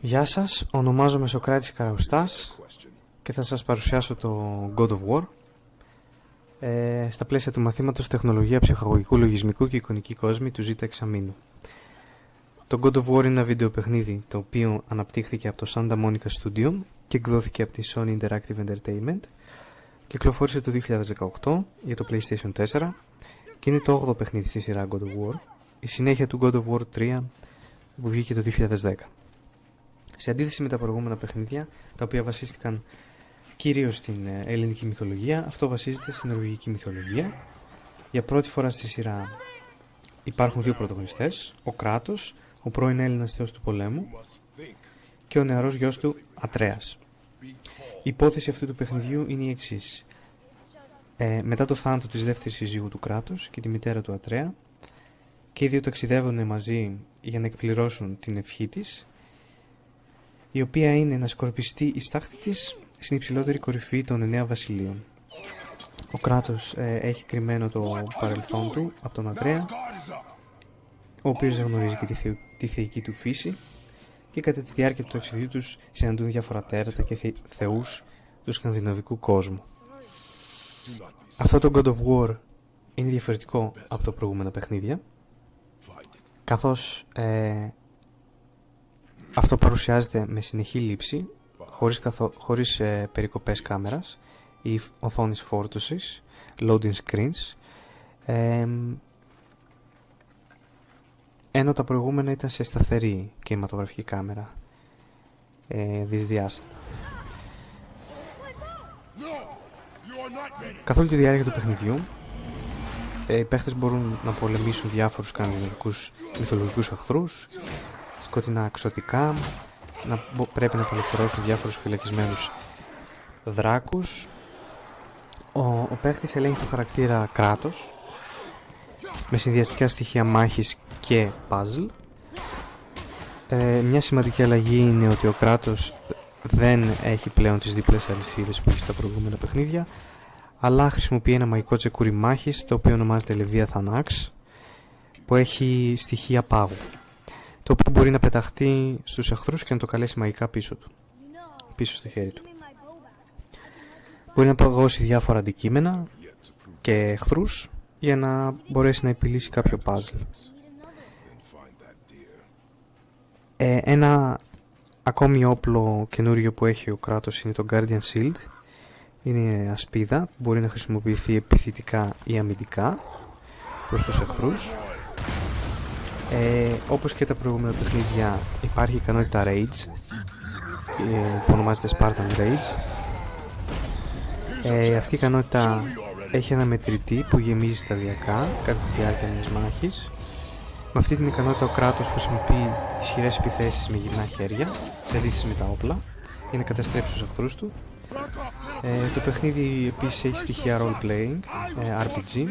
Γεια σας, ονομάζομαι Σοκράτης Καραουστάς και θα σας παρουσιάσω το God of War στα πλαίσια του μαθήματος Τεχνολογία Ψυχαγωγικού Λογισμικού και Εικονική Κόσμη του Ζήτα Εξαμήνου. Το God of War είναι ένα βίντεο παιχνίδι το οποίο αναπτύχθηκε από το Santa Monica Studio και εκδόθηκε από τη Sony Interactive Entertainment. Κυκλοφόρησε το 2018 για το PlayStation 4 και είναι το 8ο παιχνίδι στη σειρά God of War, η συνέχεια του God of War 3 που βγήκε το 2010. Σε αντίθεση με τα προηγούμενα παιχνίδια, τα οποία βασίστηκαν κυρίως στην ελληνική μυθολογία, αυτό βασίζεται στην νορβηγική μυθολογία. Για πρώτη φορά στη σειρά υπάρχουν δύο πρωταγωνιστές, ο Κράτος, ο πρώην Έλληνας θεός του πολέμου, και ο νεαρός γιος του Ατρέας. Η υπόθεση αυτού του παιχνιδιού είναι η εξής. Μετά το θάνατο της δεύτερης συζύγου του Κράτους και τη μητέρα του Ατρέα, και οι δύο ταξιδεύουν μαζί για να εκπληρώσουν την ευχή της, η οποία είναι να σκορπιστεί η στάχτη της στην υψηλότερη κορυφή των 9 βασιλείων. Ο Κράτος έχει κρυμμένο το παρελθόν του από τον Ατρέα, ο οποίος δεν γνωρίζει και τη θεϊκή του φύση, και κατά τη διάρκεια του ταξιδιού τους συναντούν διάφορα τέρατα και θεούς του σκανδιναβικού κόσμου. Αυτό το God of War είναι διαφορετικό από τα προηγούμενα παιχνίδια, καθώς αυτό παρουσιάζεται με συνεχή λήψη, χωρίς περικοπές κάμερας ή οθόνης φόρτωσης, loading screens, ενώ τα προηγούμενα ήταν σε σταθερή κινηματογραφική κάμερα, δυσδιάστατα. Καθ' όλη τη διάρκεια του παιχνιδιού, οι παίχτες μπορούν να πολεμήσουν διάφορους σκανδιναβικούς μυθολογικούς εχθρούς, σκοτεινά εξωτικά, πρέπει να απελευθερώσουν διάφορους φυλακισμένους δράκους. Ο παίχτης ελέγχει το χαρακτήρα Κράτος με συνδυαστικά στοιχεία μάχης και puzzle. Μια σημαντική αλλαγή είναι ότι ο Κράτος δεν έχει πλέον τις δίπλες αλυσίδες που έχει στα προηγούμενα παιχνίδια, αλλά χρησιμοποιεί ένα μαγικό τσεκούρι μάχης, το οποίο ονομάζεται Leviathan Axe, που έχει στοιχεία πάγου, το οποίο μπορεί να πεταχτεί στους εχθρούς και να το καλέσει μαγικά πίσω στο χέρι του. Μπορεί να παγώσει διάφορα αντικείμενα και εχθρούς για να μπορέσει να επιλύσει κάποιο puzzle. Ένα ακόμη όπλο καινούριο που έχει ο Κράτος είναι το Guardian Shield. Είναι ασπίδα που μπορεί να χρησιμοποιηθεί επιθετικά ή αμυντικά προς τους εχθρούς. Όπως και τα προηγούμενα παιχνίδια, υπάρχει ικανότητα Rage, που ονομάζεται Spartan Rage. Αυτή η ικανότητα έχει ένα μετρητή που γεμίζει σταδιακά κατά τη διάρκεια μιας μάχης. Με αυτή την ικανότητα ο Κράτος χρησιμοποιεί ισχυρές επιθέσεις με γυμνά χέρια, σε αντίθεση με τα όπλα, για να καταστρέψει τους εχθρούς του. Το παιχνίδι επίσης έχει στοιχεία role-playing, RPG.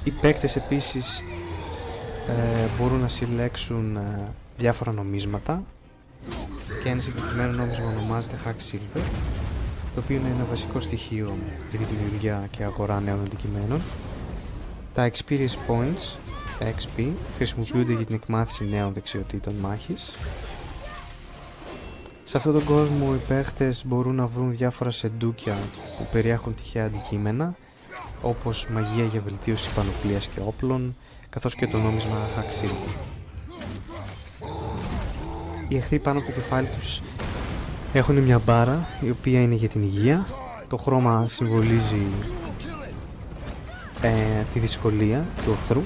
Οι παίκτες επίσης μπορούν να συλλέξουν διάφορα νομίσματα, και ένα συγκεκριμένο νόμισμα ονομάζεται Hack Silver, το οποίο είναι ένα βασικό στοιχείο για τη δημιουργία και αγορά νέων αντικειμένων. Τα Experience Points, XP, χρησιμοποιούνται για την εκμάθηση νέων δεξιοτήτων μάχης. Σε αυτόν τον κόσμο οι παίχτες μπορούν να βρουν διάφορα σεντούκια που περιέχουν τυχαία αντικείμενα, όπως μαγεία για βελτίωση πανοπλίας και όπλων, καθώς και το νόμισμα Hack Silver. Οι εχθροί πάνω από το κεφάλι τους έχουν μια μπάρα, η οποία είναι για την υγεία. Το χρώμα συμβολίζει τη δυσκολία του εχθρού.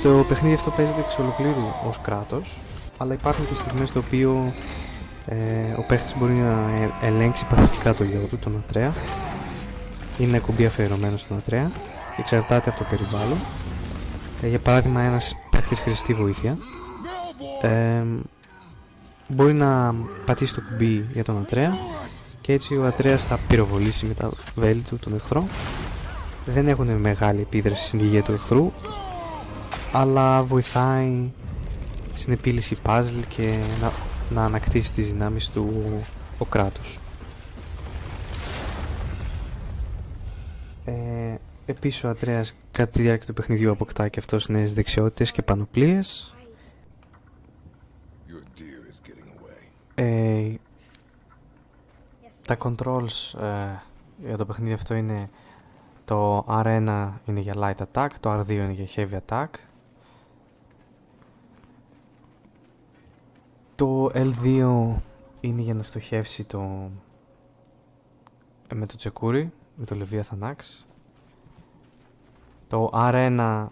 Το παιχνίδι αυτό παίζεται εξ ολοκλήρου ως Κράτος, αλλά υπάρχουν και στιγμές στο οποίο ο παίχτης μπορεί να ελέγξει παθητικά το γιο του, τον Ατρέα. Είναι ένα κουμπί αφιερωμένο στον Ατρέα, εξαρτάται από το περιβάλλον. Για παράδειγμα, ένας παίχτης χρηστεί βοήθεια, μπορεί να πατήσει το κουμπί για τον Ατρέα, και έτσι ο Ατρέας θα πυροβολήσει με τα βέλη του τον εχθρό. Δεν έχουν μεγάλη επίδραση στην υγεία του εχθρού, αλλά βοηθάει στην επίλυση puzzle και να ανακτήσει τις δυνάμεις του ο Κράτος. Επίσης ο Ατρέας κατά τη διάρκεια του παιχνιδιού αποκτά και αυτός νέες δεξιότητες και πανοπλίες. Τα controls για το παιχνίδι αυτό είναι το R1 είναι για light attack, το R2 είναι για heavy attack. Το L2 είναι για να στοχεύσει με το τσεκούρι, με το Leviathan Axe. Το R1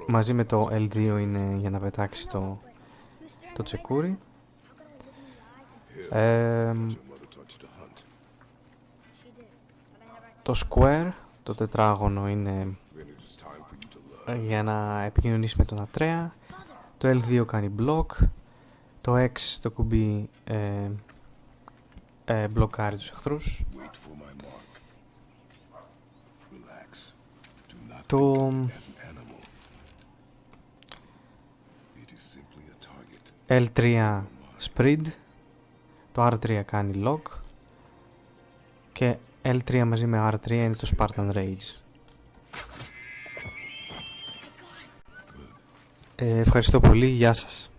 μαζί με το L2 είναι για να πετάξει το τσεκούρι. Το square, το τετράγωνο, είναι για να επικοινωνήσει με τον Ατρέα. Το L2 κάνει block. Το X, το κουμπί, μπλοκάρει τους εχθρούς. Το L3 spread. Το R3 κάνει lock. Και L3 μαζί με R3 είναι το Spartan Rage. Ευχαριστώ πολύ, γεια σας.